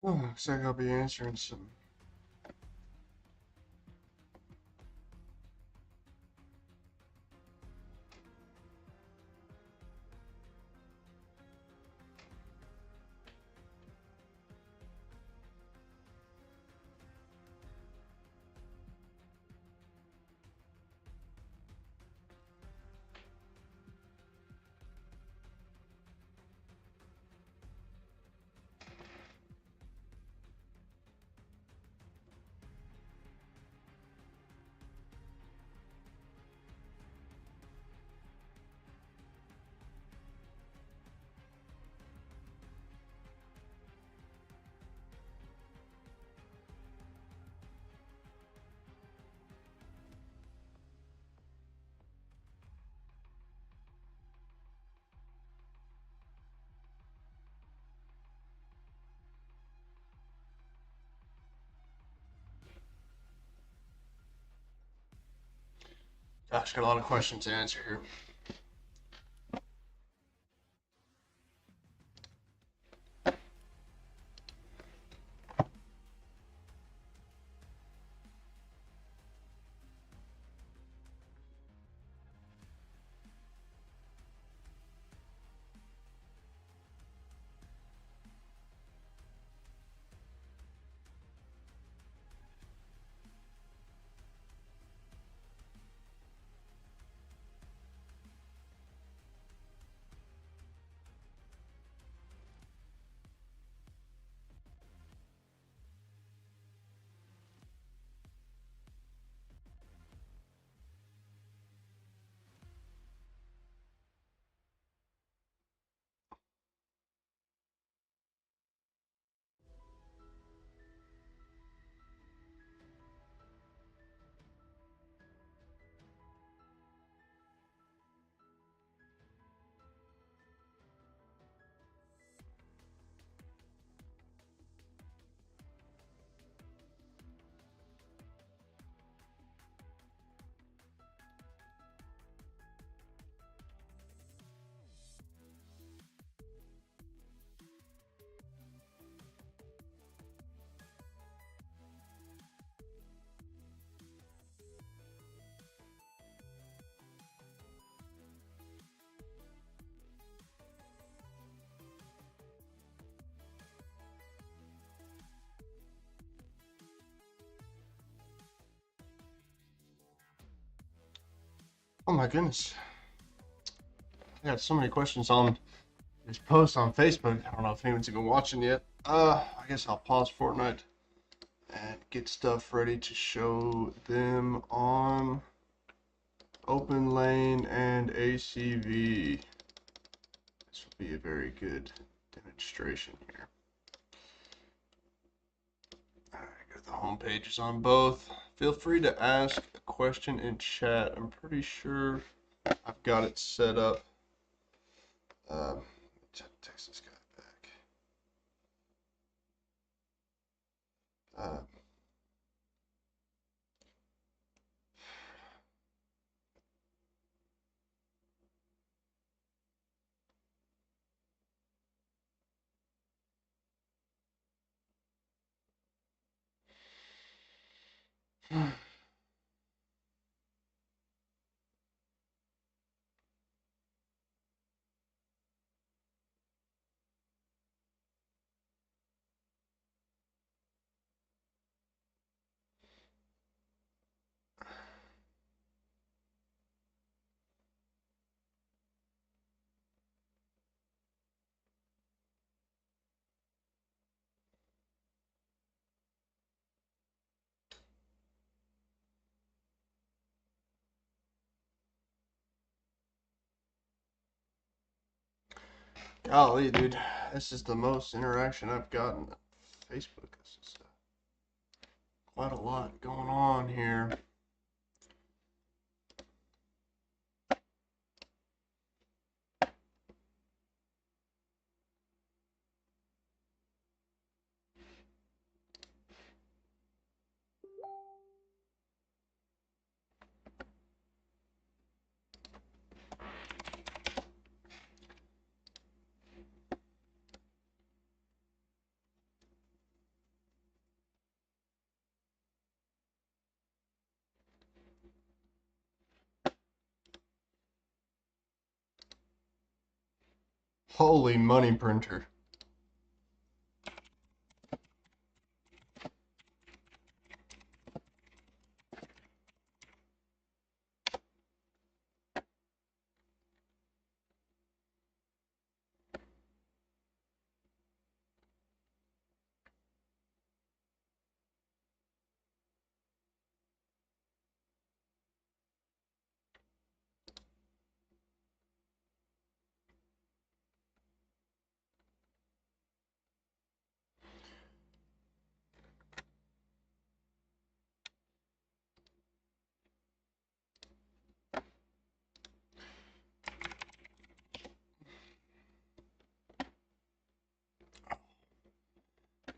Looks like I'll be answering some. Gosh, got a lot of questions to answer here. Oh my goodness. I got so many questions on this post on Facebook. I don't know if anyone's even watching yet. I guess I'll pause Fortnite and get stuff ready to show them on Open Lane and ACV. This will be a very good demonstration here. Alright, got the home pages on both. Feel free to ask a question in chat. I'm pretty sure I've got it set up. Text this guy back. Golly, dude, this is the most interaction I've gotten on Facebook. This is quite a lot going on here. Holy money printer.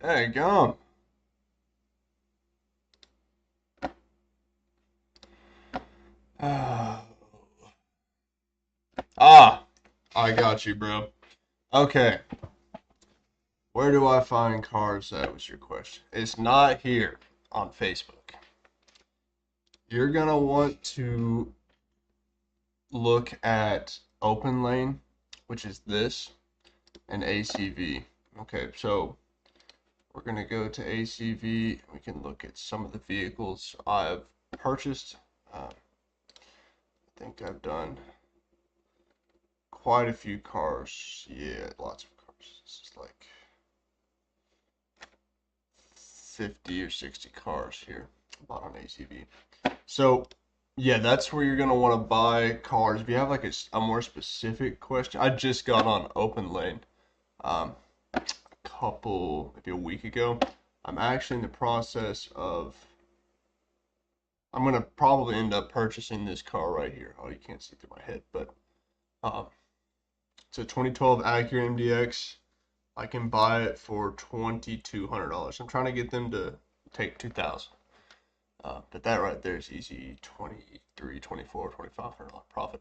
There you go. Ah, I got you, bro. Okay. Where do I find cars? That was your question. It's not here on Facebook. You're gonna want to look at OpenLane, which is this, and ACV. Okay, so we're gonna go to ACV. We can look at some of the vehicles I've purchased. I think I've done quite a few cars. Yeah, lots of cars. This is like 50 or 60 cars here bought on ACV. So, yeah, that's where you're going to want to buy cars. If you have like a more specific question, I just got on OpenLane a couple, maybe a week ago. I'm actually in the process of, I'm going to probably end up purchasing this car right here. Oh, you can't see through my head, but it's a 2012 Acura MDX. I can buy it for $2,200. I'm trying to get them to take $2,000. But that right there is easy $2,300, $2,400, $2,500 profit.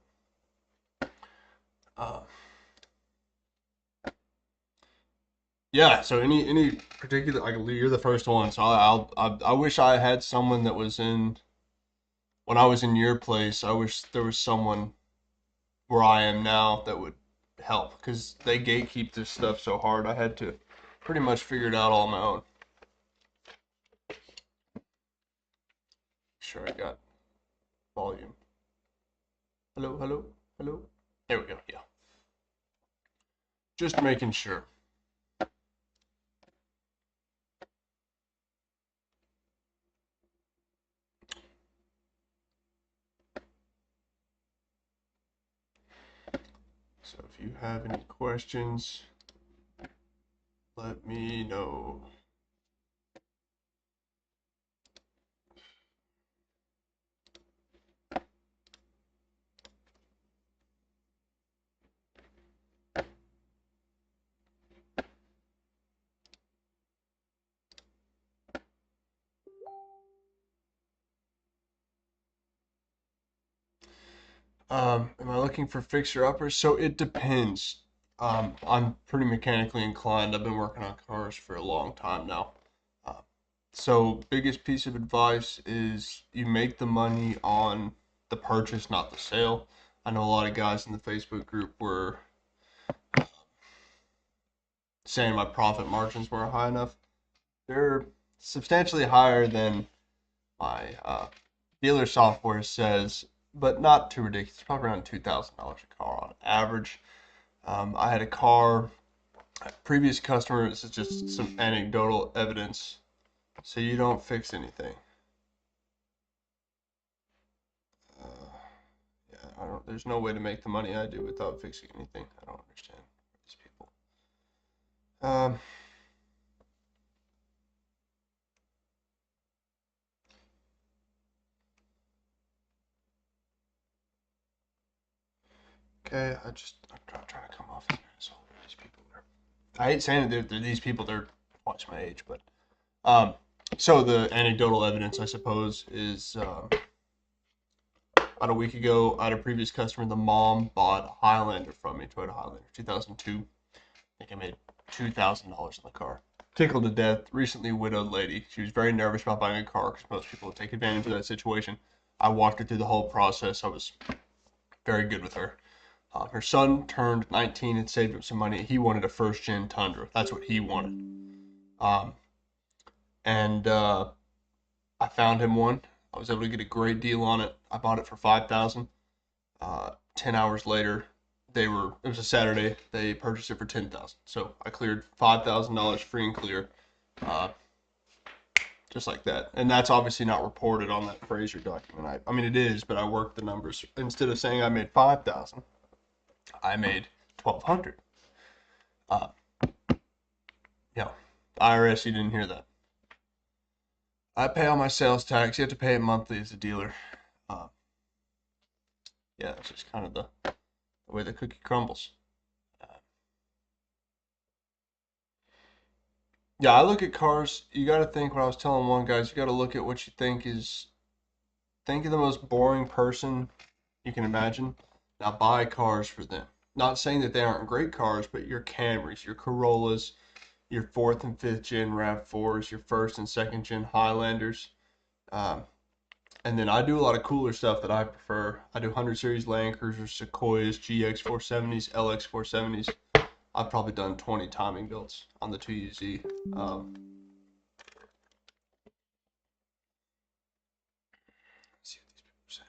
Yeah. So any particular, like you're the first one. So I wish I had someone that was in when I was in your place. I wish there was someone where I am now that would help because they gatekeep this stuff so hard. I had to pretty much figure it out all on my own. Sure, I got volume. Hello, hello, hello. There we go. Yeah. Just making sure. So if you have any questions, let me know. Am I looking for fixer-uppers? So it depends. I'm pretty mechanically inclined. I've been working on cars for a long time now. Uh, so biggest piece of advice is you make the money on the purchase, not the sale. I know a lot of guys in the Facebook group were saying my profit margins weren't high enough. They're substantially higher than my dealer software says, but not too ridiculous. Probably around $2,000 a car on average. I had a car, a previous customer. This is just some anecdotal evidence, so you don't fix anything. Yeah, I don't. There's no way to make the money I do without fixing anything. I don't understand these people. Okay, I'm trying to come off here. So these people are. I hate saying that they're these people. They're twice my age, but so the anecdotal evidence, I suppose, is about a week ago, I had a previous customer. The mom bought a Highlander from me, Toyota Highlander, 2002. I think I made $2,000 on the car. Tickled to death. Recently widowed lady. She was very nervous about buying a car because most people would take advantage of that situation. I walked her through the whole process. I was very good with her. Her son turned 19 and saved up some money. He wanted a first gen Tundra. That's what he wanted. Um, and I found him one. I was able to get a great deal on it. I bought it for 5,000. 10 hours later, it was a Saturday. They purchased it for 10,000. So I cleared $5,000 free and clear, uh, just like that. And that's obviously not reported on that Fraser document. I mean it is, but I worked the numbers. Instead of saying I made 5,000, I made 1,200. Uh, yeah, IRS, you didn't hear that. I pay all my sales tax. You have to pay it monthly as a dealer. Yeah, that's just kind of the way the cookie crumbles. Yeah, I look at cars. You got to think what I was telling one guy is you got to look at what you think of the most boring person you can imagine. Now buy cars for them. Not saying that they aren't great cars, but your Camrys, your Corollas, your fourth and fifth gen RAV4s, your first and second gen Highlanders. Um, and then I do a lot of cooler stuff that I prefer. I do 100 series Land Cruisers, Sequoias, GX 470s, LX 470s. I've probably done 20 timing builds on the 2UZ. Let's see what these people are saying.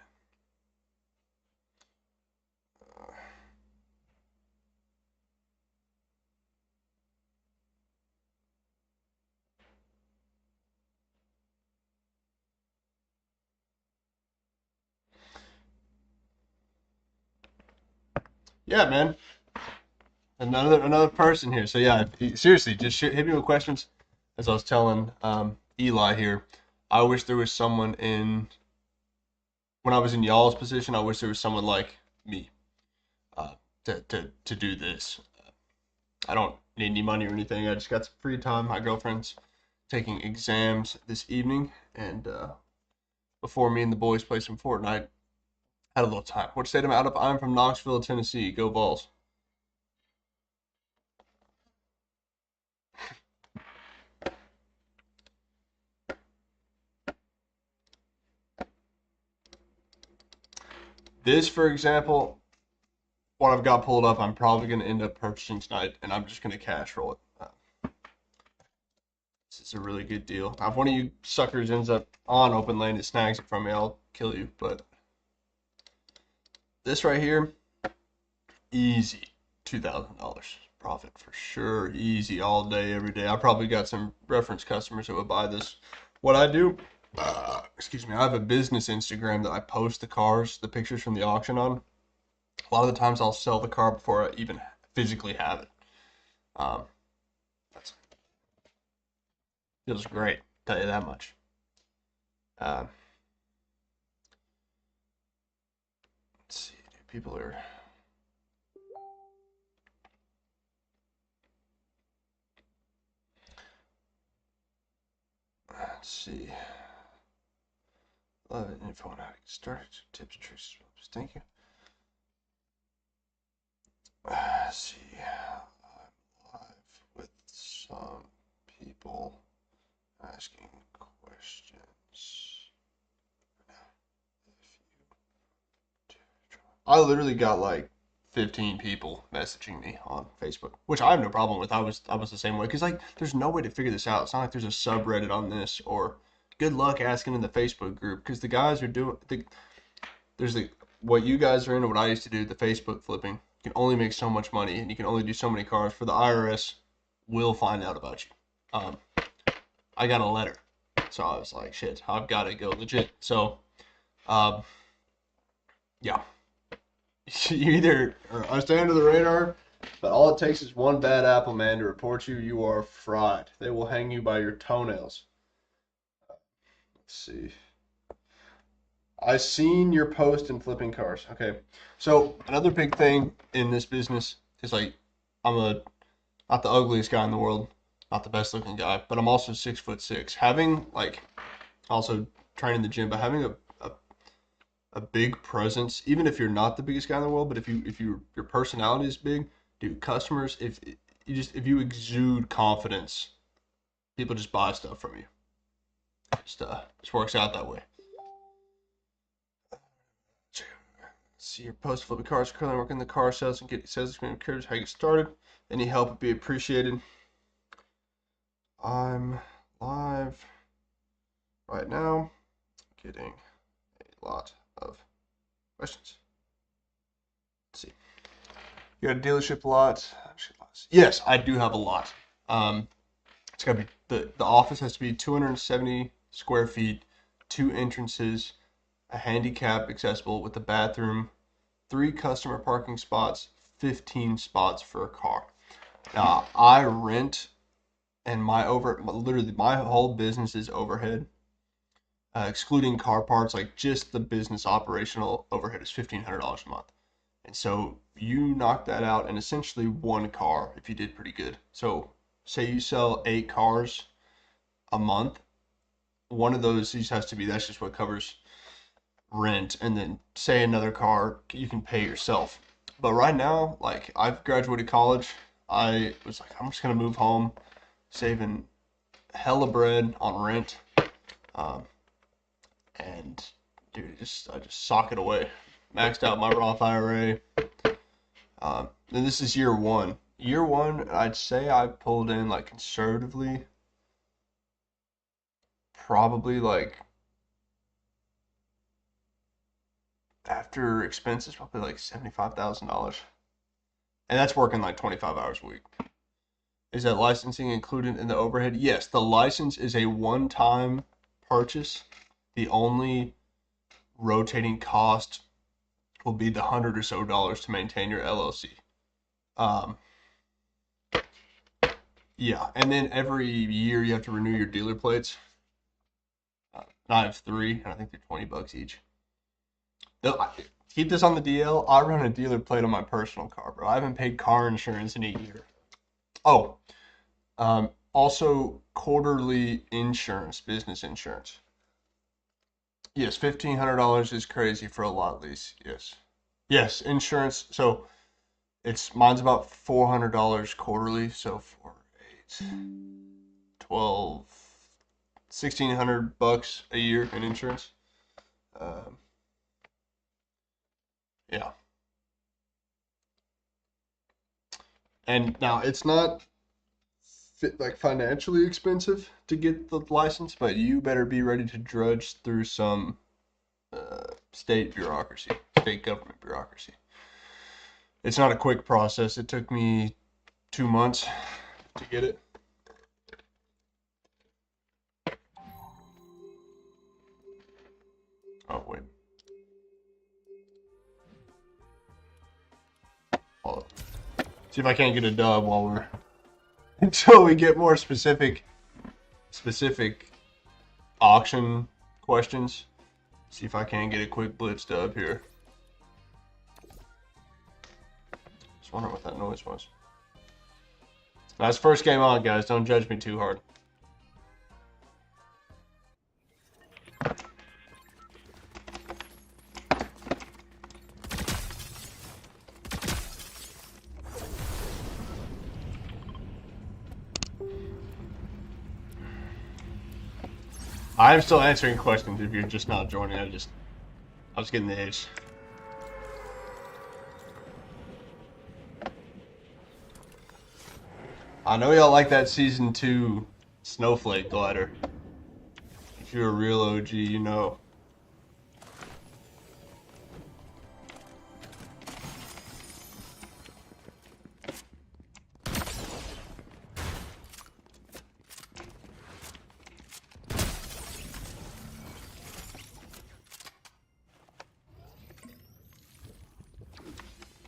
Yeah, man. Another person here. So yeah, seriously, just hit me with questions. As I was telling Eli here, I wish there was someone when I was in y'all's position. I wish there was someone like me to do this. I don't need any money or anything. I just got some free time. My girlfriend's taking exams this evening, and before me and the boys play some Fortnite, had a little time. What state am I out of? I'm from Knoxville, Tennessee. Go Vols. This, for example, what I've got pulled up, I'm probably going to end up purchasing tonight, and I'm just going to cash roll it. This is a really good deal. Now, if one of you suckers ends up on open lane and snags it from me, I'll kill you. But this right here, easy $2,000 profit for sure. Easy all day, every day. I probably got some reference customers that would buy this. What I do, excuse me, I have a business Instagram that I post the cars, the pictures from the auction on. A lot of the times I'll sell the car before I even physically have it. That feels great, tell you that much. Uh, let's see, people are. Let's see. Love it. Info on how to get started. Tips, tricks. Thank you. Let's see. I'm live with some people asking questions. I literally got like 15 people messaging me on Facebook, which I have no problem with. I was the same way because like there's no way to figure this out. It's not like there's a subreddit on this or good luck asking in the Facebook group because the guys are doing there's the what you guys are in and what I used to do, the Facebook flipping. You can only make so much money and you can only do so many cars. For the IRS, will find out about you. I got a letter, so I was like, shit, I've got to go legit. So, um, yeah, you either I stay under the radar, but all it takes is one bad apple, man, to report you. You are fried. They will hang you by your toenails. Let's see. I seen your post in flipping cars. Okay. So another big thing in this business is like I'm a not the ugliest guy in the world, not the best looking guy, but I'm also 6'6". Having like also training the gym, but having a big presence, even if you're not the biggest guy in the world, but if your personality is big, dude, customers, if you exude confidence, people just buy stuff from you. Just works out that way. see your post flipping cars, currently working the car sales and get sales experience. Curious how you get started. Any help would be appreciated. I'm live right now, getting a lot of questions. Let's see. You got a dealership lot? Yes, I do have a lot. It's gotta be the office has to be 270 square feet, 2 entrances, a handicap accessible with a bathroom, 3 customer parking spots, 15 spots for a car. Now I rent, and literally my whole business is overhead, excluding car parts. Like just the business operational overhead is $1,500 a month. And so you knock that out in essentially 1 car if you did pretty good. So say you sell 8 cars a month, one of those has to be, that's just what covers rent. And then say another car you can pay yourself. But right now, like I've graduated college, I was like, I'm just gonna move home, saving hella bread on rent, and dude, I just sock it away. Maxed out my Roth IRA. And this is year one. Year one, I'd say I pulled in, like, conservatively, probably like after expenses, probably like $75,000. And that's working like 25 hours a week. Is that licensing included in the overhead? Yes, the license is a one-time purchase. The only rotating cost will be the $100 or so to maintain your LLC. Yeah, and then every year you have to renew your dealer plates. And I have 3, and I think they're $20 each. Keep this on the DL. I run a dealer plate on my personal car, bro. I haven't paid car insurance in a year. Oh, also quarterly insurance, business insurance. Yes, $1,500 is crazy for a lot lease. Yes, insurance. So mine's about $400 quarterly. So 4, 8, 12, $1,600 a year in insurance. Yeah. And now it's not like financially expensive to get the license, but you better be ready to drudge through some state bureaucracy, state government bureaucracy. It's not a quick process. It took me 2 months to get it. Oh, wait. I'll see if I can't get a dub until we get more specific auction questions. See if I can get a quick blitz dub here. Just wondering what that noise was. That's first game on, guys. Don't judge me too hard. I'm still answering questions if you're just not joining. I was getting the itch. I know y'all like that season 2 snowflake glider. If you're a real OG, you know.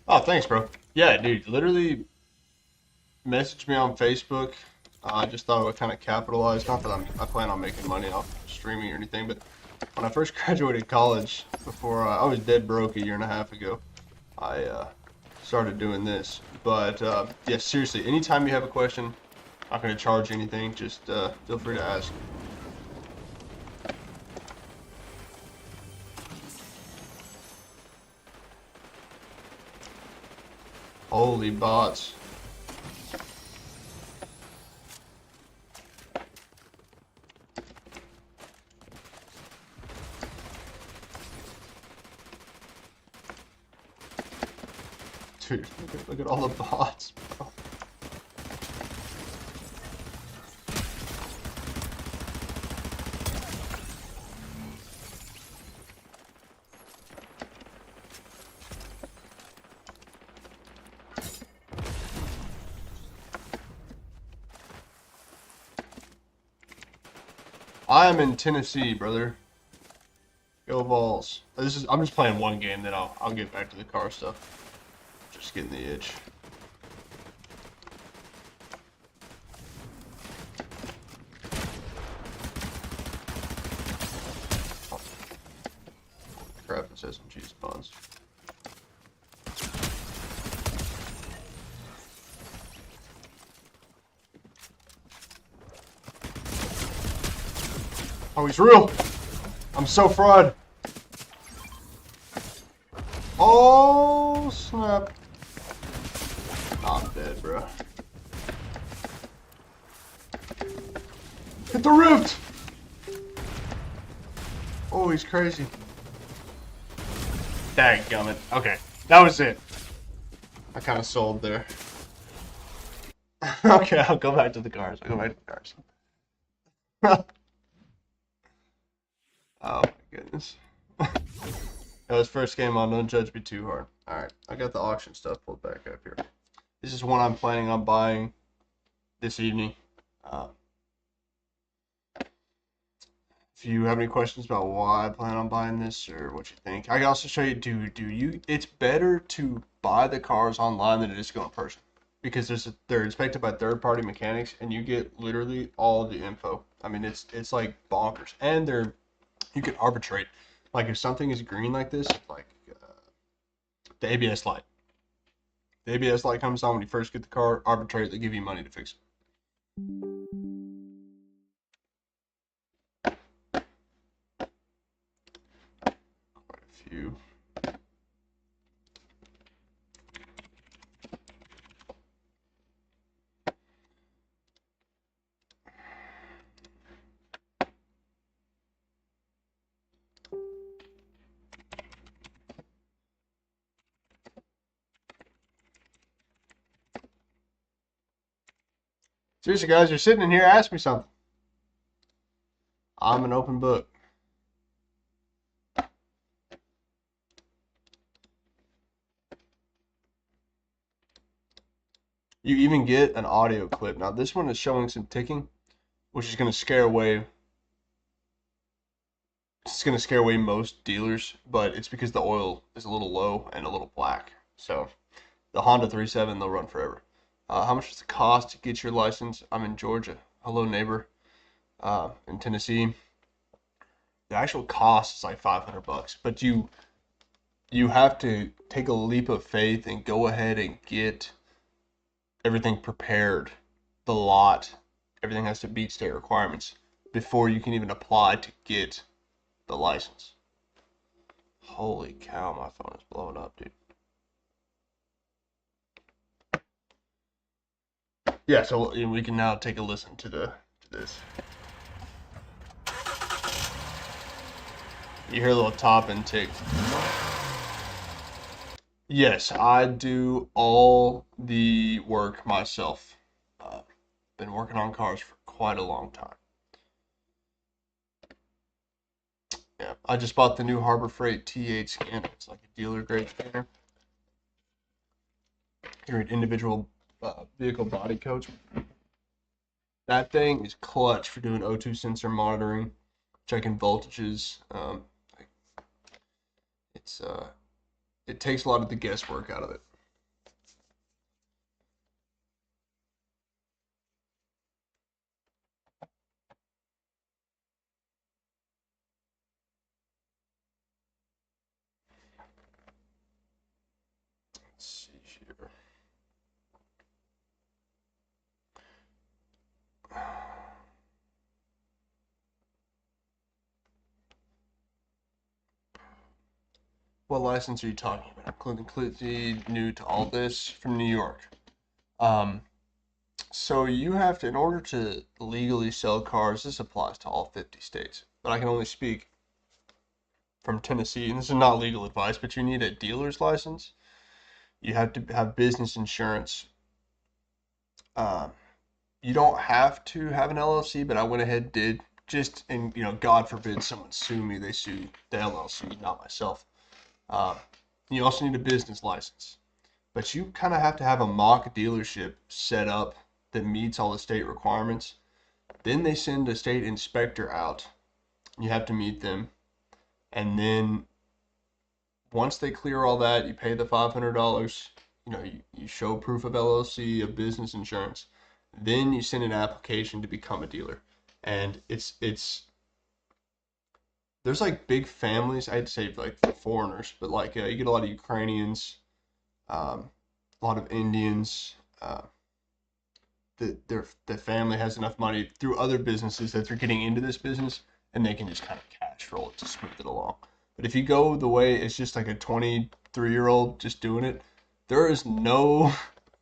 Oh, thanks, bro. Yeah, dude, literally message me on Facebook. I just thought I would kind of capitalize. Not that I plan on making money off streaming or anything, but when I first graduated college, before I was dead broke a year and a half ago, I started doing this. But yeah, seriously, anytime you have a question, I'm not going to charge you anything. Just feel free to ask. Holy bots. Dude, look at all the bots, bro. I am in Tennessee, brother. Go Vols. I'm just playing one game, then I'll get back to the car stuff. Just getting the itch. Oh. Crap, it says SMG spawns. Oh, he's real! I'm so fried. Oh, snap. I'm dead, bro. Hit the rift! Oh, he's crazy. Dadgummit. Okay, that was it. I kind of sold there. Okay, I'll go back to the cars. I'll go back to the cars. Oh my goodness. That was first game on Don't Judge Me Too Hard. Alright, I got the auction stuff pulled back up here. This is one I'm planning on buying this evening. If you have any questions about why I plan on buying this or what you think, I can also show you. It's better to buy the cars online than it is to go in person, because they're inspected by third-party mechanics, and you get literally all the info. I mean, it's like bonkers, and you can arbitrate. Like if something is green like this, like the ABS light. The ABS light comes on when you first get the car. Arbitrate. They give you money to fix it. Few. Seriously, guys, you're sitting in here. Ask me something. I'm an open book. You even get an audio clip. Now, this one is showing some ticking, which is going to scare away. It's going to scare away most dealers, but it's because the oil is a little low and a little black. So, the Honda 3.7, they'll run forever. How much does it cost to get your license? I'm in Georgia. Hello, neighbor. In Tennessee. The actual cost is like $500, but you have to take a leap of faith and go ahead and get everything prepared. The lot, everything has to meet state requirements before you can even apply to get the license. Holy cow, my phone is blowing up, dude. Yeah, so we can now take a listen to this. You hear a little top and tick. Yes, I do all the work myself. Been working on cars for quite a long time. Yeah, I just bought the new Harbor Freight T8 scanner. It's like a dealer grade scanner. You read individual vehicle body codes. That thing is clutch for doing O2 sensor monitoring, checking voltages. It takes a lot of the guesswork out of it. Let's see here. What license are you talking about? I'm completely new to all this, from New York. So you have to, in order to legally sell cars, this applies to all 50 states, but I can only speak from Tennessee, and this is not legal advice, but you need a dealer's license. You have to have business insurance. Um, you don't have to have an LLC, but I went ahead and did just, and God forbid someone sue me, they sue the LLC, not myself. Um, you also need a business license, but you kind of have to have a mock dealership set up that meets all the state requirements. Then they send a state inspector out. You have to meet them, and then once they clear all that, you pay the $500. You show proof of LLC, of business insurance. Then you send an application to become a dealer, and it's there's like big families. I'd say like foreigners, but like you get a lot of Ukrainians, a lot of Indians. The family has enough money through other businesses that they're getting into this business, and they can just kind of cash roll it to smooth it along. But if you go the way it's just like a 23-year-old just doing it, there is no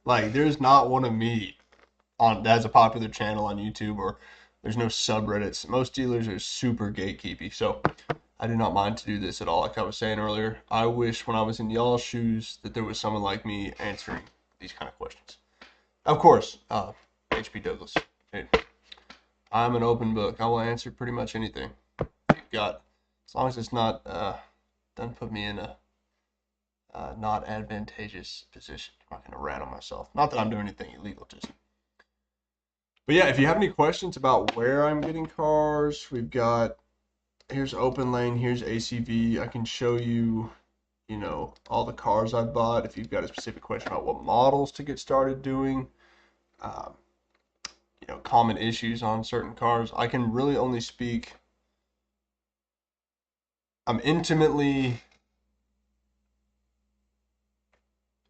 like there's not one of me on that has a popular channel on YouTube, or there's no subreddits. Most dealers are super gatekeepy, so I do not mind to do this at all. Like I was saying earlier, I wish when I was in y'all's shoes that there was someone like me answering these kind of questions. Of course, H.P. Douglas. Dude, I'm an open book. I will answer pretty much anything you've got, as long as it's not doesn't put me in a not advantageous position. I'm not gonna rat on myself. Not that I'm doing anything illegal, just. But yeah, if you have any questions about where I'm getting cars, here's OpenLane, here's ACV. I can show you, all the cars I've bought. If you've got a specific question about what models to get started doing, um, common issues on certain cars, I can really only speak. I'm intimately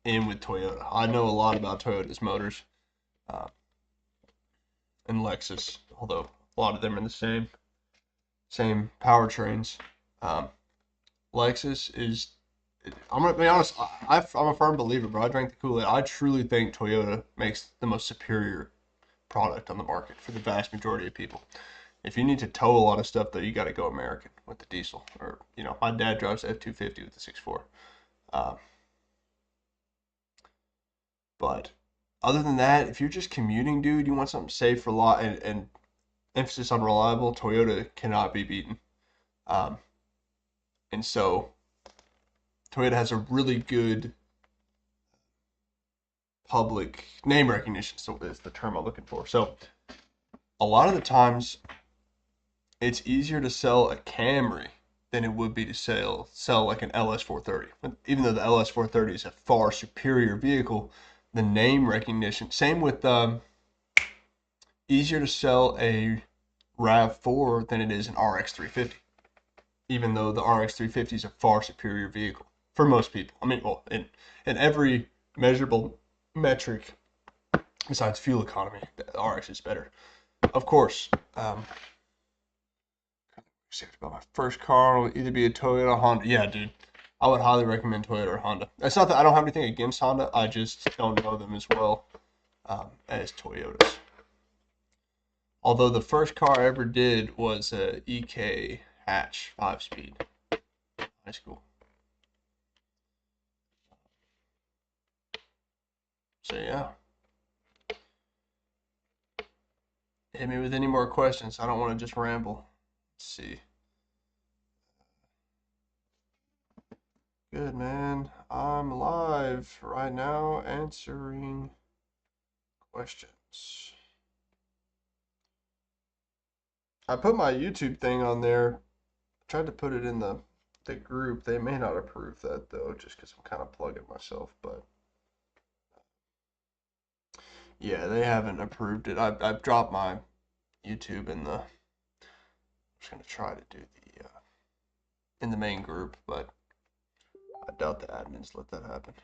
in with Toyota. I know a lot about Toyota's motors, uh, and Lexus, although a lot of them are the same powertrains. Um, Lexus is. I'm gonna be honest. I'm a firm believer, but I drank the Kool-Aid. I truly think Toyota makes the most superior product on the market for the vast majority of people. If you need to tow a lot of stuff, though, you got to go American with the diesel. Or my dad drives F-250 with the 6.4. But other than that, if you're just commuting, dude, you want something safe for a lot, and emphasis on reliable, Toyota cannot be beaten. And so Toyota has a really good public name recognition, so is the term I'm looking for. So a lot of the times it's easier to sell a Camry than it would be to sell like an LS430. Even though the LS430 is a far superior vehicle, the name recognition, same with easier to sell a RAV4 than it is an RX350. Even though the RX350 is a far superior vehicle for most people. I mean, well, in every measurable metric besides fuel economy, the RX is better. Of course, about my first car will either be a Toyota or Honda. Yeah, dude, I would highly recommend Toyota or Honda. It's not that I don't have anything against Honda. I just don't know them as well as Toyotas. Although the first car I ever did was a EK hatch 5-speed. High school. So yeah. Hit me with any more questions. I don't want to just ramble. Let's see. Good, man. I'm live right now answering questions. I put my YouTube thing on there. I tried to put it in the group. They may not approve that though, just because I'm kind of plugging myself. But yeah, they haven't approved it. I've dropped my YouTube in the. I'm just gonna try to do the in the main group, but I doubt the admins let that happen.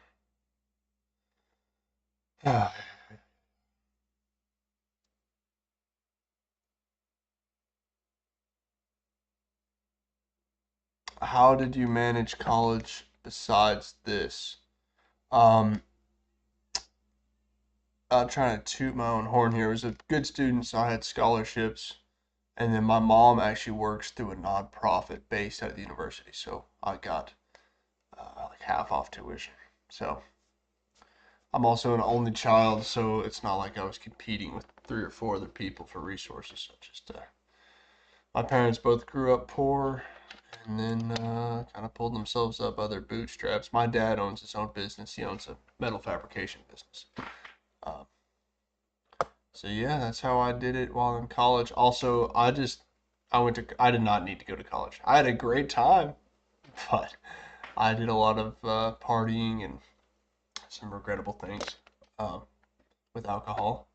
How did you manage college besides this? I'm trying to toot my own horn here. I was a good student, so I had scholarships. And then my mom actually works through a nonprofit based out of the university, so I got like half off tuition. So I'm also an only child, so it's not like I was competing with 3 or 4 other people for resources. So just my parents both grew up poor, and then kind of pulled themselves up by their bootstraps. My dad owns his own business. He owns a metal fabrication business. Uh, so yeah, that's how I did it while in college. Also, I did not need to go to college. I had a great time, but I did a lot of partying and some regrettable things um, with alcohol.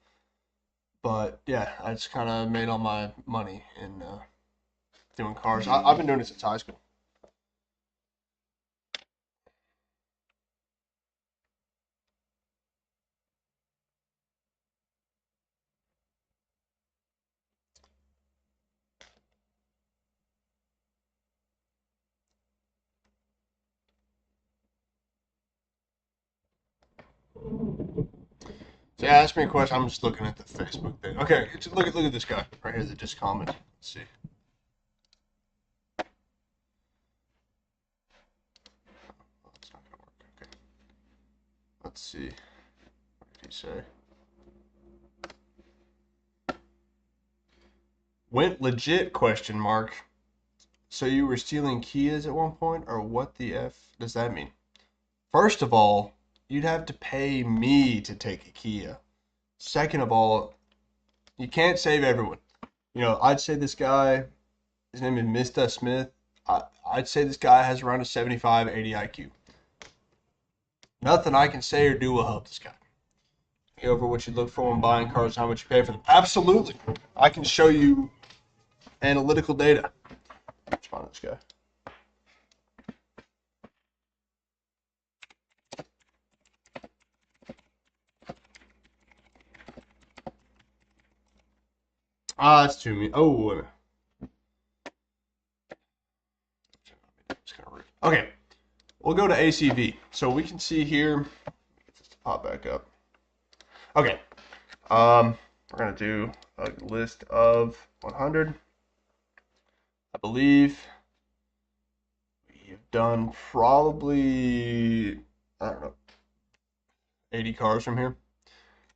But yeah, I just kind of made all my money in doing cars. I've been doing it since high school. So yeah, ask me a question. I'm just looking at the Facebook thing. Okay, look at this guy right here that just commented. Let's see. Oh, it's not gonna work. Okay. Let's see. What did he say? Went legit? Question mark. So you were stealing Kias at one point, or what the f does that mean? First of all, you'd have to pay me to take a Kia. Second of all, you can't save everyone. I'd say this guy, his name is Mr. Smith. I'd say this guy has around a 75, 80 IQ. Nothing I can say or do will help this guy. Over what you look for when buying cars, how much you pay for them. Absolutely. I can show you analytical data. Respond to this guy. That's too mean. Oh, it's kind of rude. Okay, we'll go to ACV. So we can see here. Get this to pop back up. Okay. We're gonna do a list of 100. I believe we've done probably, I don't know, 80 cars from here.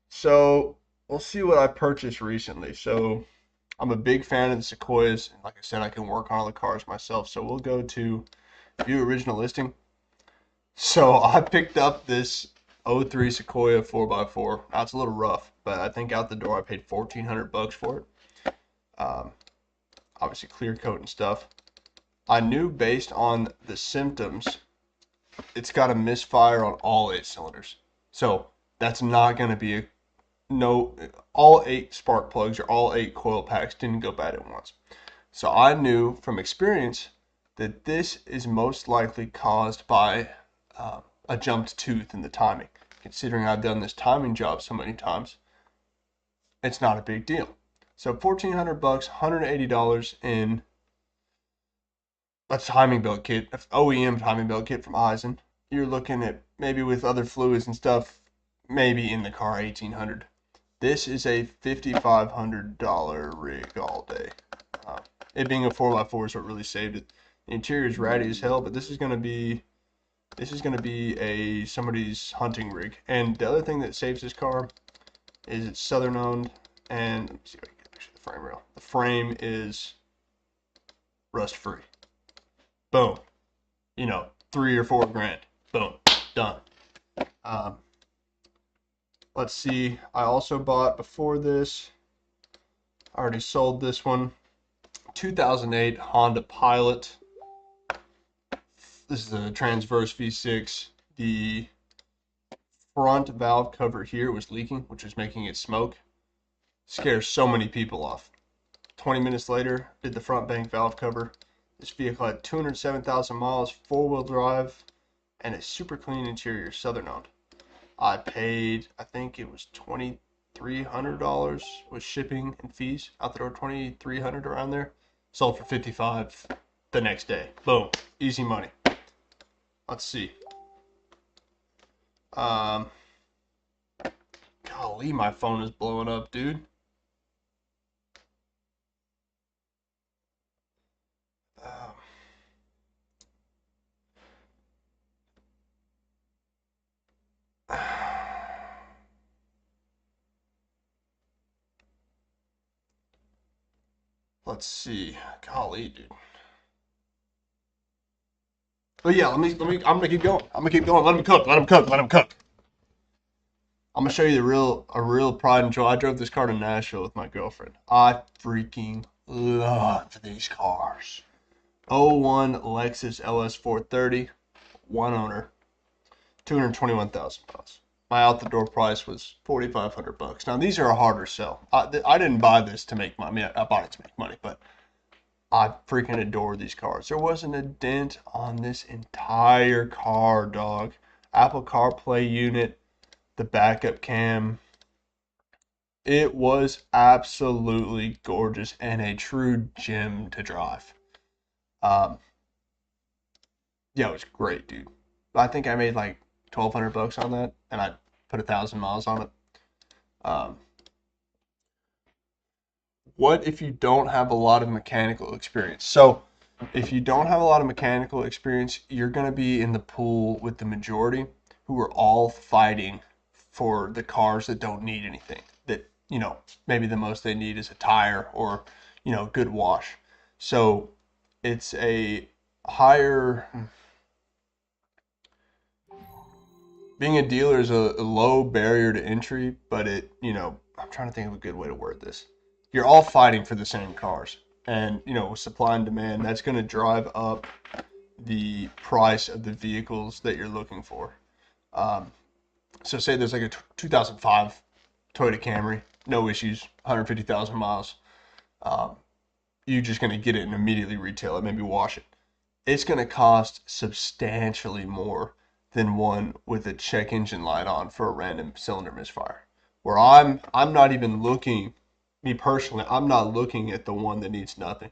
So we'll see what I purchased recently. So I'm a big fan of the Sequoias. And like I said, I can work on all the cars myself. So we'll go to view original listing. So I picked up this '03 Sequoia 4x4. Now it's a little rough, but I think out the door I paid 1,400 bucks for it. Um, Obviously clear coat and stuff. I knew based on the symptoms, it's got a misfire on all 8 cylinders. So that's not going to be a no. All 8 spark plugs or all 8 coil packs didn't go bad at once. So I knew from experience that this is most likely caused by a jumped tooth in the timing. Considering I've done this timing job so many times, it's not a big deal. So 1,400 bucks, $180 in a timing belt kit, OEM timing belt kit from Eisen. You're looking at maybe with other fluids and stuff, maybe in the car 1,800. This is a $5,500 rig all day. Uh, it being a 4x4 is what really saved it. The interior is ratty as hell, but this is gonna be a somebody's hunting rig. And the other thing that saves this car is it's Southern owned, and let me see if I can get a picture of the frame rail. The frame is rust free. Boom. 3 or 4 grand. Boom. Done. Um, let's see. I also bought before this. I already sold this one. 2008 Honda Pilot. This is a transverse V6. The front valve cover here was leaking, which was making it smoke. Scares so many people off. 20 minutes later, did the front bank valve cover. This vehicle had 207,000 miles, 4-wheel drive, and a super clean interior, Southern owned. I paid, I think it was $2,300 with shipping and fees out the door, 2,300 around there. Sold for 55 the next day. Boom, easy money. Let's see. Golly, my phone is blowing up, dude. Um, Let's see. Golly, dude. But yeah, I'm gonna keep going. I'm gonna keep going. Let him cook. Let him cook. Let him cook. I'm gonna show you a real pride and joy. I drove this car to Nashville with my girlfriend. I freaking love these cars. '01 Lexus LS 430, one owner, 221,000 miles. My out the door price was $4,500. Now these are a harder sell. I didn't buy this to make money. I bought it to make money, but I freaking adore these cars. There wasn't a dent on this entire car, dog. Apple CarPlay unit, the backup cam. It was absolutely gorgeous and a true gem to drive. Um, yeah, it was great, dude. I think I made like $1,200 on that, and I put 1,000 miles on it. Um, what if you don't have a lot of mechanical experience? So, if you don't have a lot of mechanical experience, you're going to be in the pool with the majority who are all fighting for the cars that don't need anything. That, maybe the most they need is a tire or, good wash. So, it's a higher. Being a dealer is a low barrier to entry, but I'm trying to think of a good way to word this. You're all fighting for the same cars. And, with supply and demand, that's going to drive up the price of the vehicles that you're looking for. Um, so say there's like a 2005 Toyota Camry, no issues, 150,000 miles. Um, you're just going to get it and immediately retail it, maybe wash it. It's going to cost substantially more than one with a check engine light on for a random cylinder misfire. Where I'm not even looking, me personally, I'm not looking at the one that needs nothing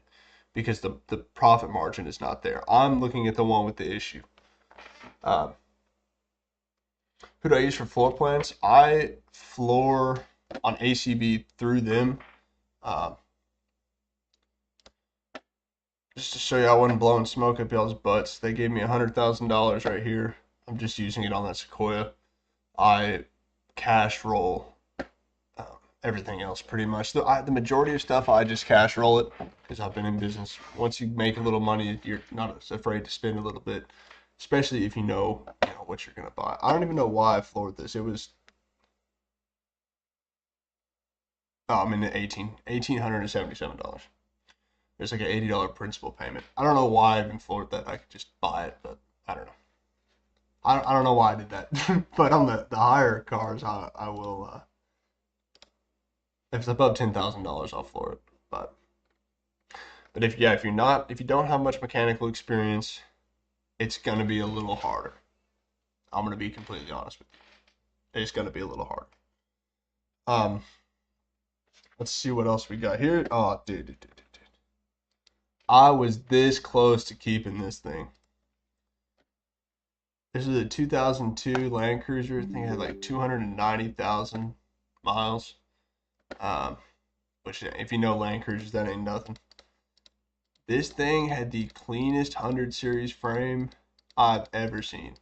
because the profit margin is not there. I'm looking at the one with the issue. Um, who do I use for floor plans? I floor on ACV through them. Um, just to show you I wasn't blowing smoke up y'all's butts. They gave me $100,000 right here. I'm just using it on that Sequoia. I cash roll everything else pretty much. The majority of stuff I just cash roll it because I've been in business. Once you make a little money, you're not as afraid to spend a little bit, especially if you know what you're gonna buy. I don't even know why I floored this. It was I'm in the $1,877. There's like an $80 principal payment. I don't know why I even floored that. I could just buy it, but I don't know. I don't know why I did that. But on the higher cars, I will. If it's above $10,000, I'll floor it. But if you don't have much mechanical experience, it's gonna be a little harder. I'm gonna be completely honest with you. It's gonna be a little hard. Um, let's see what else we got here. Oh, dude. I was this close to keeping this thing. This is a 2002 Land Cruiser. I think it had like 290,000 miles. Which, if you know Land Cruisers, that ain't nothing. This thing had the cleanest 100 series frame I've ever seen.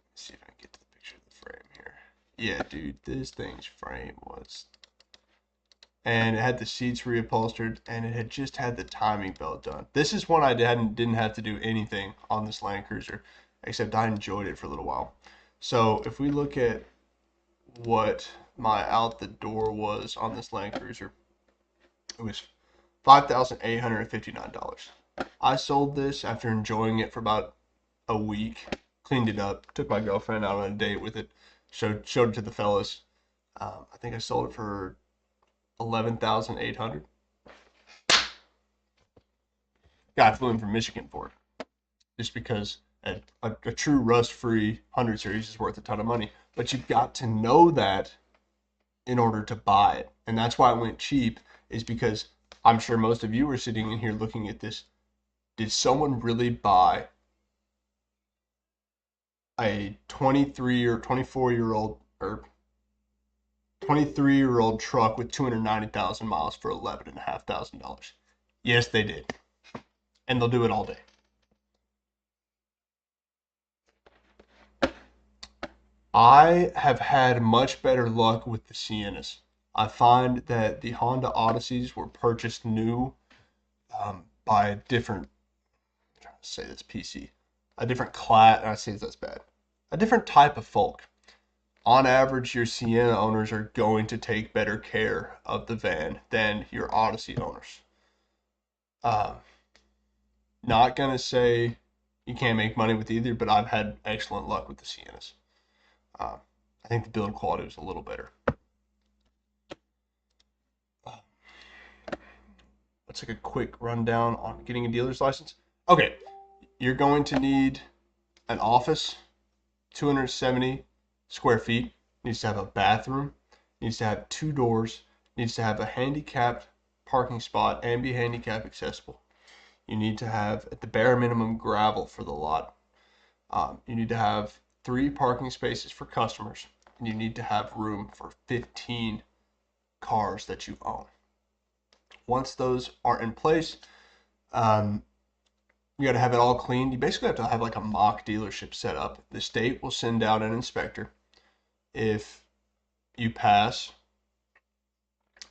Let's see if I can get to the picture of the frame here. Yeah, dude, this thing's frame was... And it had the seats reupholstered, and it had just had the timing belt done. This is one I didn't have to do anything on this Land Cruiser, except I enjoyed it for a little while. So if we look at what my out the door was on this Land Cruiser, it was $5,859. I sold this after enjoying it for about a week, cleaned it up, took my girlfriend out on a date with it, showed it to the fellas. I think I sold it for 11,800. Guy flew in from Michigan for it, just because a true rust-free 100 series is worth a ton of money. But you've got to know that in order to buy it, and that's why it went cheap. Is because I'm sure most of you are sitting in here looking at this. Did someone really buy a 23 or 24-year-old or 23-year-old truck with 290,000 miles for $11,500? Yes, they did. And they'll do it all day. I have had much better luck with the Siennas. I find that the Honda Odysseys were purchased new by a different, I'm trying to say this PC, a different class, I say that's bad, a different type of folk. On average, your Sienna owners are going to take better care of the van than your Odyssey owners. Uh, Not gonna say you can't make money with either, but I've had excellent luck with the Siennas. I think the build quality was a little better. Let's take a quick rundown on getting a dealer's license. Okay, you're going to need an office, 270 square feet, needs to have a bathroom, needs to have 2 doors, needs to have a handicapped parking spot and be handicap accessible. You need to have, at the bare minimum, gravel for the lot. You need to have 3 parking spaces for customers, and you need to have room for 15 cars that you own. Once those are in place, you got to have it all cleaned. You basically have to have like a mock dealership set up. The state will send out an inspector. If you pass,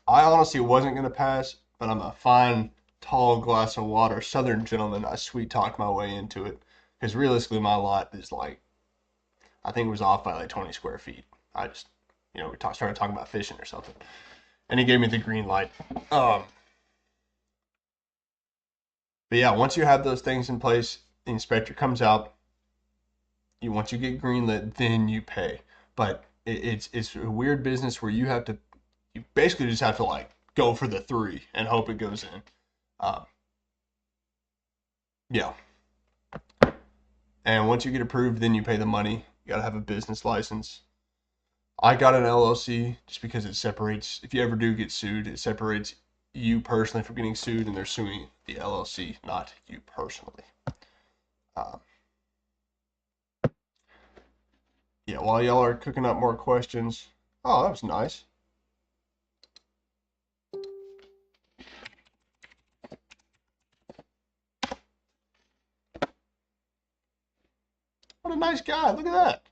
I honestly wasn't going to pass, but I'm a fine, tall glass of water Southern gentleman. I sweet talked my way into it because realistically, my lot is like, I think it was off by like 20 square feet. I just, we started talking about fishing or something, and he gave me the green light. But yeah, once you have those things in place, the inspector comes out. Once you get greenlit, then you pay. But it's a weird business where you basically just have to like go for the 3 and hope it goes in. Yeah. And once you get approved, then you pay the money. You gotta have a business license. I got an LLC just because it separates. If you ever do get sued, it separates you personally from getting sued, and they're suing the LLC, not you personally. Yeah, while y'all are cooking up more questions. Oh, that was nice. What a nice guy. Look at that.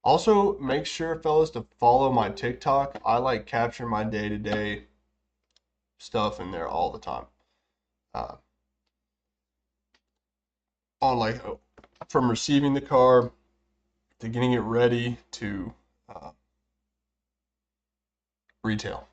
Also, make sure, fellas, to follow my TikTok. I like capture my day-to-day stuff in there all the time. On like from receiving the car to getting it ready to retail.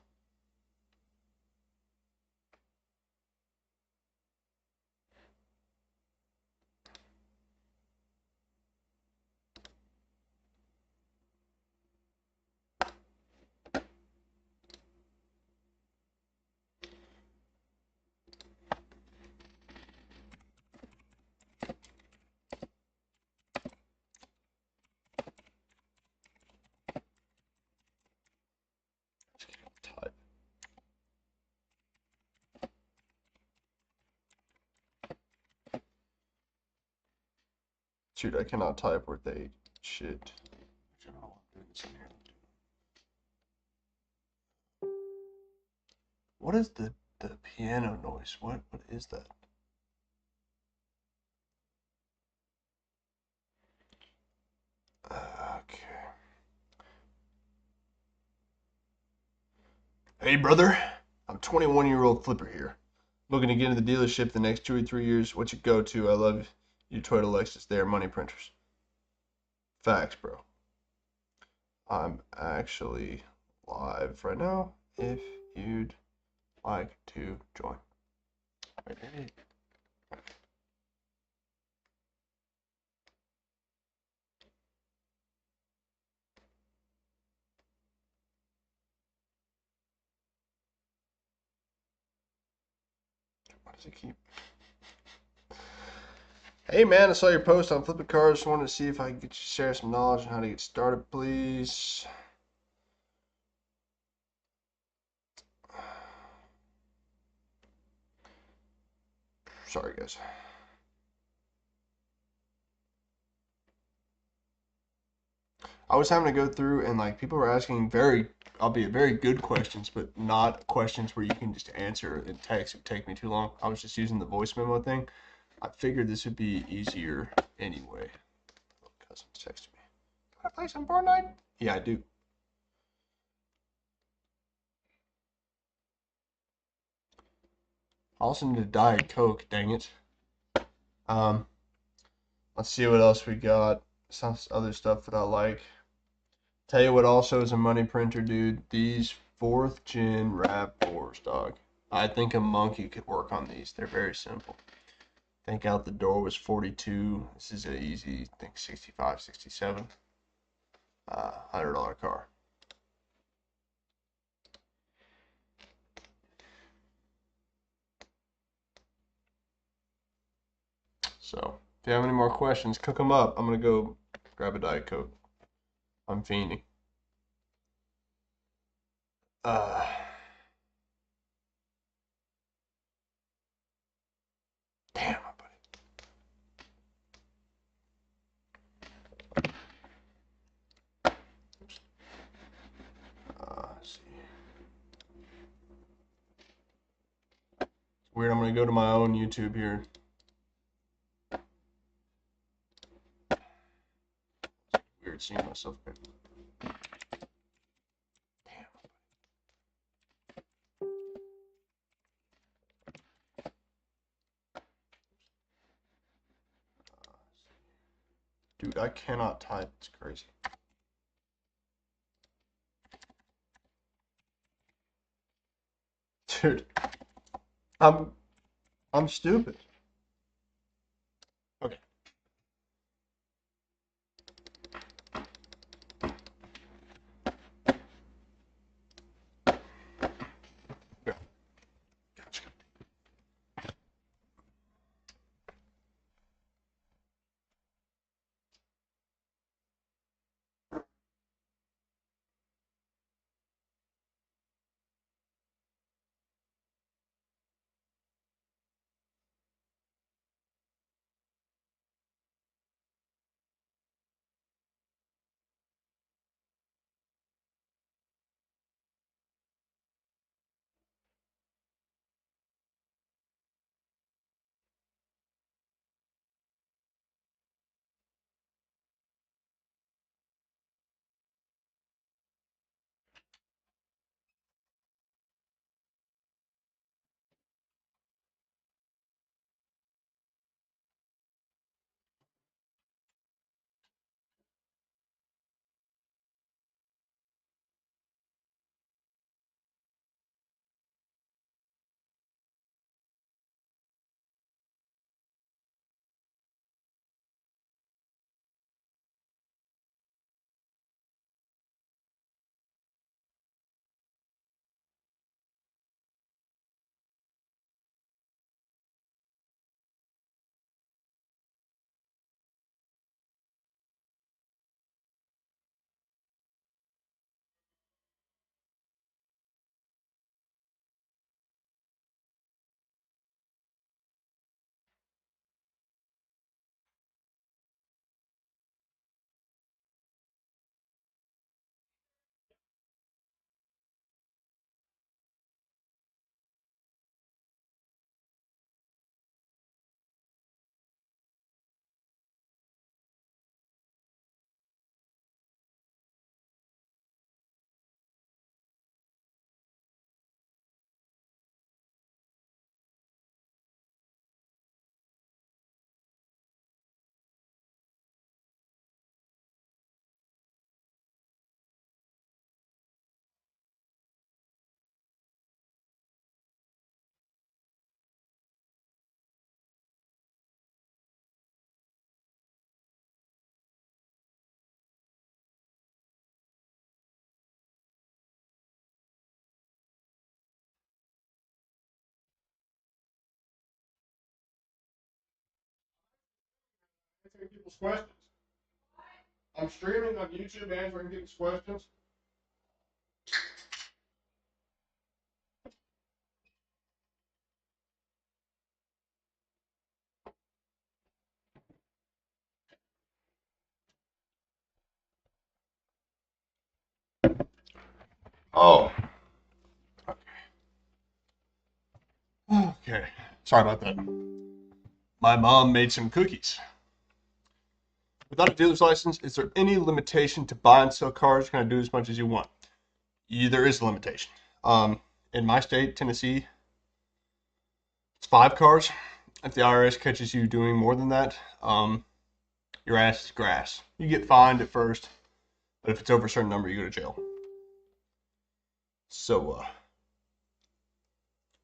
Shoot, I cannot type worth 8. Shit. I don't know why I'm doing this in here. What is the piano noise? What is that? Okay. Hey, brother. I'm 21-year-old flipper here. Looking to get into the dealership the next 2 or 3 years. What you go to? I love you, Toyota Lexus. They are money printers. Facts, bro. I'm actually live right now. If you'd like to join. Wait, maybe. Why does it keep? Hey man, I saw your post on flipping cars. Just wanted to see if I could get you to share some knowledge on how to get started, please. Sorry, guys. I was having to go through and like people were asking albeit very good questions, but not questions where you can just answer in text. It would take me too long. I was just using the voice memo thing. I figured this would be easier anyway. Cousin's texting me. want to play some Fortnite? Yeah, I do. I also need a Diet Coke, dang it. Um, let's see what else we got. Some other stuff that I like. Tell you what also is a money printer, dude. These 4th gen RAV4s, dog. I think a monkey could work on these. They're very simple. I think out the door was 42. This is an easy, I think 65, 67. $100 car. So, if you have any more questions, cook them up. I'm going to go grab a Diet Coke. I'm fiending. Uh, damn, my buddy. Let's see. It's weird. I'm going to go to my own YouTube here. Weird seeing myself. Dude, I cannot type. It's crazy. Dude, I'm stupid. Okay. Yeah. Gotcha. Answering people's questions. I'm streaming on YouTube answering people's questions. Oh. Okay. Sorry about that. My mom made some cookies. Without a dealer's license, is there any limitation to buy and sell cars? Can I do as much as you want? There is a limitation. In my state, Tennessee, it's 5 cars. If the IRS catches you doing more than that, your ass is grass. You get fined at first, but if it's over a certain number, you go to jail. So,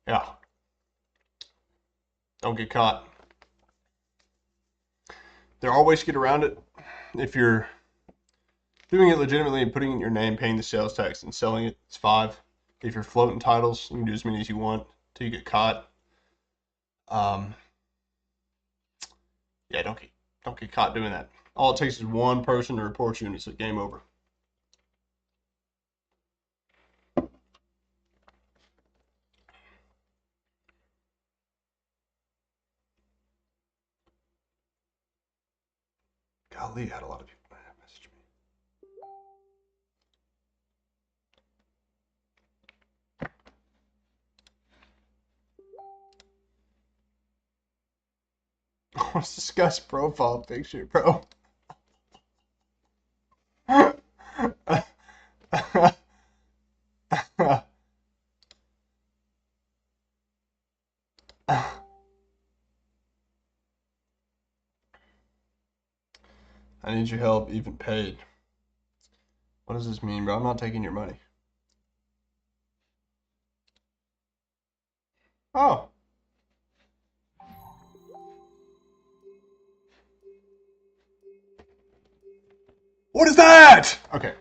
yeah. Don't get caught. There are ways to get around it. If you're doing it legitimately and putting in your name, paying the sales tax, and selling it, it's 5. If you're floating titles, you can do as many as you want until you get caught. Yeah, don't get caught doing that. All it takes is one person to report you, and it's a game over. Golly, I had a lot of people message me. Let's discuss profile picture, bro. I need your help, even paid. What does this mean, bro? I'm not taking your money. Oh. What is that? Okay.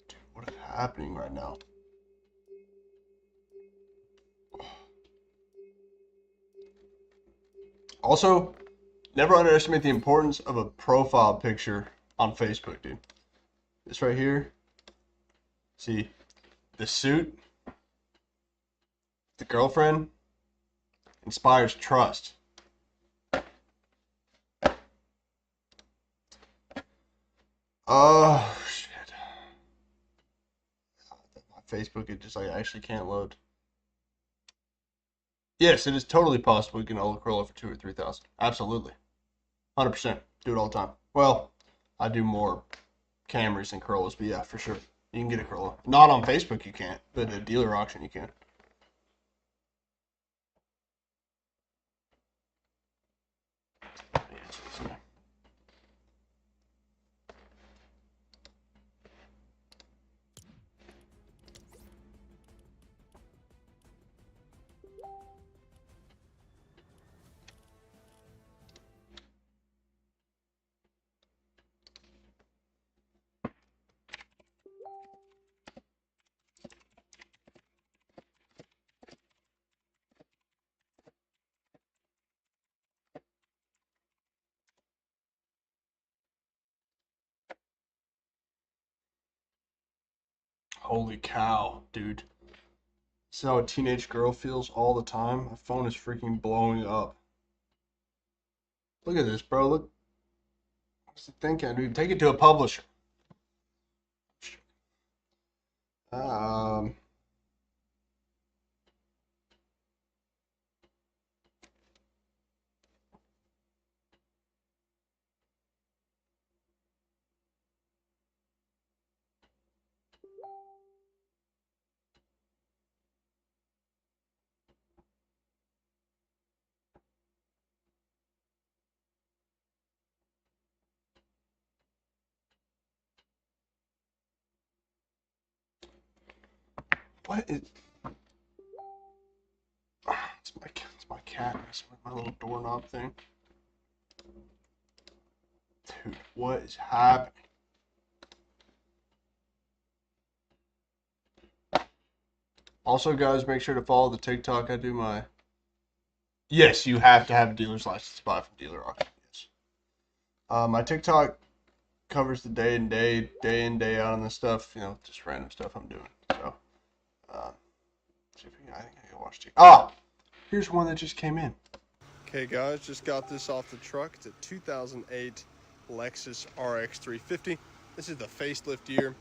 Dude, what is happening right now? Also, never underestimate the importance of a profile picture on Facebook, dude. This right here. See, the suit, the girlfriend, inspires trust. Oh, shit. My Facebook, it just like actually can't load. Yes, it is totally possible you can own a Corolla for 2,000 or 3,000. Absolutely. 100%. Do it all the time. Well, I do more Camrys than Corollas, but yeah, for sure. You can get a Corolla. Not on Facebook, you can't, but at a dealer auction, you can. Holy cow, dude. This is how a teenage girl feels all the time. My phone is freaking blowing up. Look at this, bro. Look. What's it thinking, dude? Take it to a publisher. Um. What is? It's my cat messing with my little doorknob thing. Dude, what is happening? Also, guys, make sure to follow the TikTok. I do my. Yes, you have to have a dealer's license to buy from dealer auction. Yes. My TikTok covers the day in day out on this stuff. You know, just random stuff I'm doing. So, see if we can, I think I can watch TikTok. Ah, here's one that just came in. Okay, guys, just got this off the truck. It's a 2008 Lexus RX 350. This is the facelift year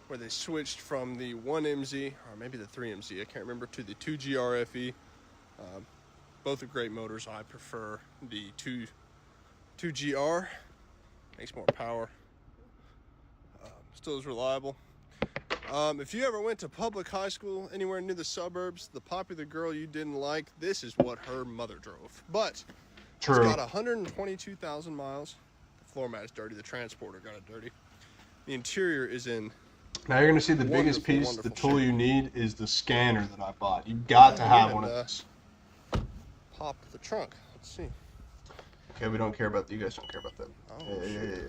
where they switched from the 1MZ, or maybe the 3MZ, I can't remember, to the 2GRFE. Both are great motors. I prefer the 2GR. Makes more power. Still is reliable. If you ever went to public high school anywhere near the suburbs, the popular girl you didn't like, this is what her mother drove. But True. It's got 122,000 miles. The floor mat is dirty. The transporter got it dirty. The interior is in. Now you're going to see the biggest piece, the tool you need is the scanner that I bought. You've got to have one of those. Pop the trunk. Let's see. Okay, we don't care about that. You guys don't care about that. Oh, yeah.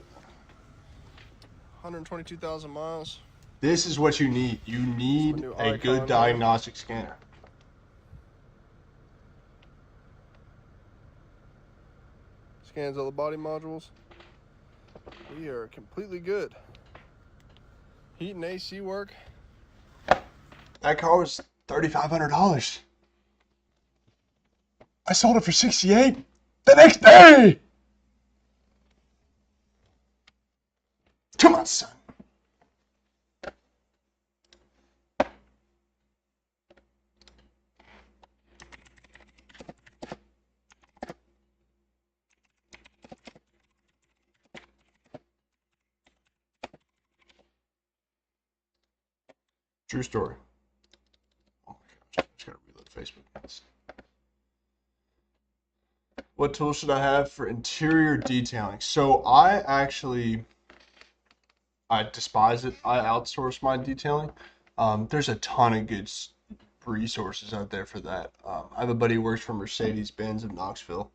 122,000 miles. This is what you need. You need a good diagnostic scanner. Scans all the body modules. We are completely good. Heat and AC work. That car was $3,500. I sold it for $68 the next day. Come on, son. True story. Oh my gosh, I just gotta reload Facebook. What tool should I have for interior detailing? So I despise it. I outsource my detailing. There's a ton of good resources out there for that. I have a buddy who works for Mercedes-Benz of Knoxville,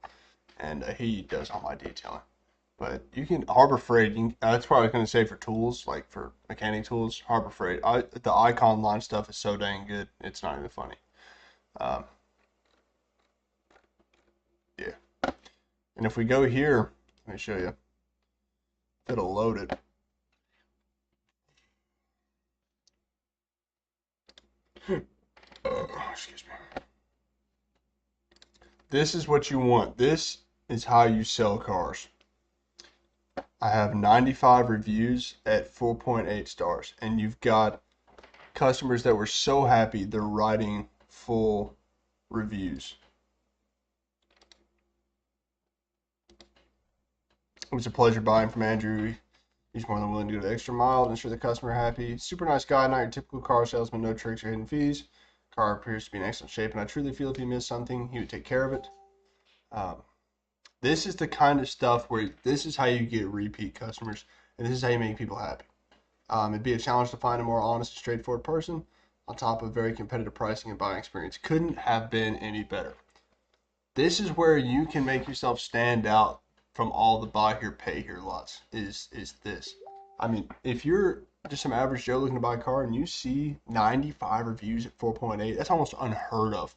and he does all my detailing. But you can Harbor Freight. That's what I was going to say for tools, like for mechanic tools. Harbor Freight. The Icon line stuff is so dang good. It's not even funny. Yeah. And if we go here, let me show you. It'll load it. Excuse me. This is what you want. This is how you sell cars. I have 95 reviews at 4.8 stars, and you've got customers that were so happy they're writing full reviews. It was a pleasure buying from Andrew. He's more than willing to go the extra mile to ensure the customer happy. Super nice guy, not your typical car salesman, no tricks or hidden fees. Car appears to be in excellent shape, and I truly feel if he missed something, he would take care of it. This is the kind of stuff where this is how you get repeat customers, and this is how you make people happy. It'd be a challenge to find a more honest and straightforward person on top of very competitive pricing and buying experience. Couldn't have been any better. This is where you can make yourself stand out from all the buy here, pay here lots is this. I mean, if you're just some average Joe looking to buy a car and you see 95 reviews at 4.8, that's almost unheard of.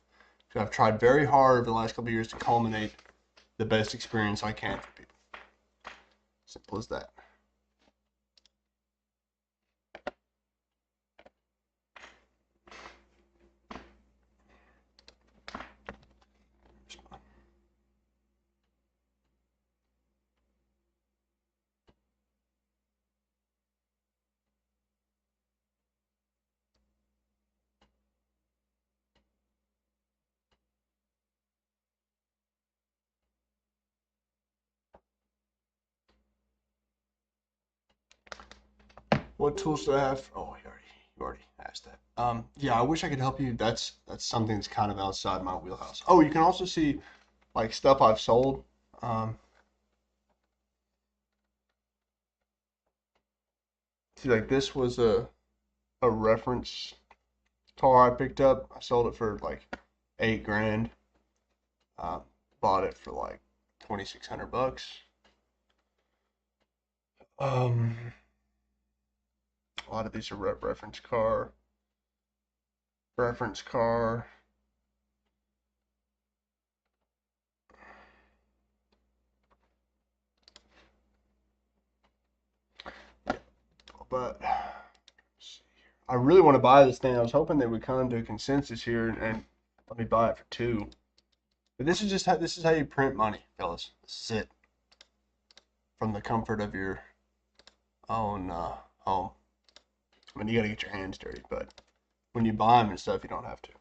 So I've tried very hard over the last couple of years to culminate the best experience I can for people. Simple as that. What tools do I have? Oh, you already asked that. Yeah, I wish I could help you. That's something that's kind of outside my wheelhouse. Oh, you can also see like stuff I've sold. See, like this was a reference car I picked up. I sold it for like $8,000. Bought it for like $2,600. A lot of these are reference car. Reference car. But I really want to buy this thing. I was hoping they would come to a consensus here and let me buy it for $2,000. But this is how you print money, fellas. This is it. From the comfort of your own home. I mean, you gotta get your hands dirty, but when you buy them and stuff, you don't have to.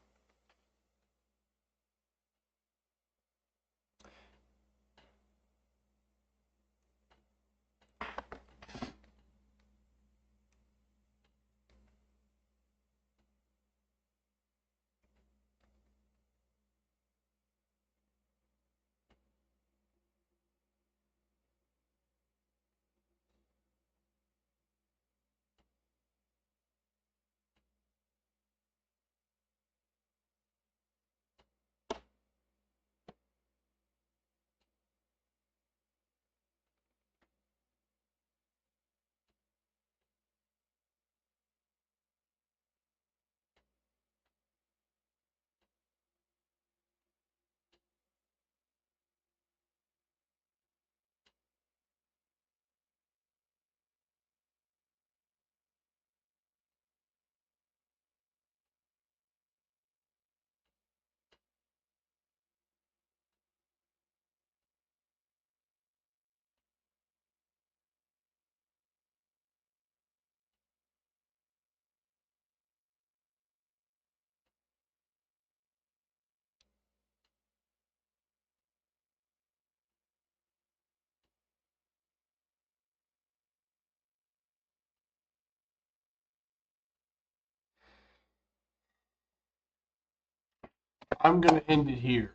I'm gonna end it here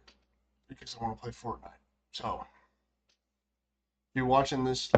because I want to play Fortnite. So, if you're watching this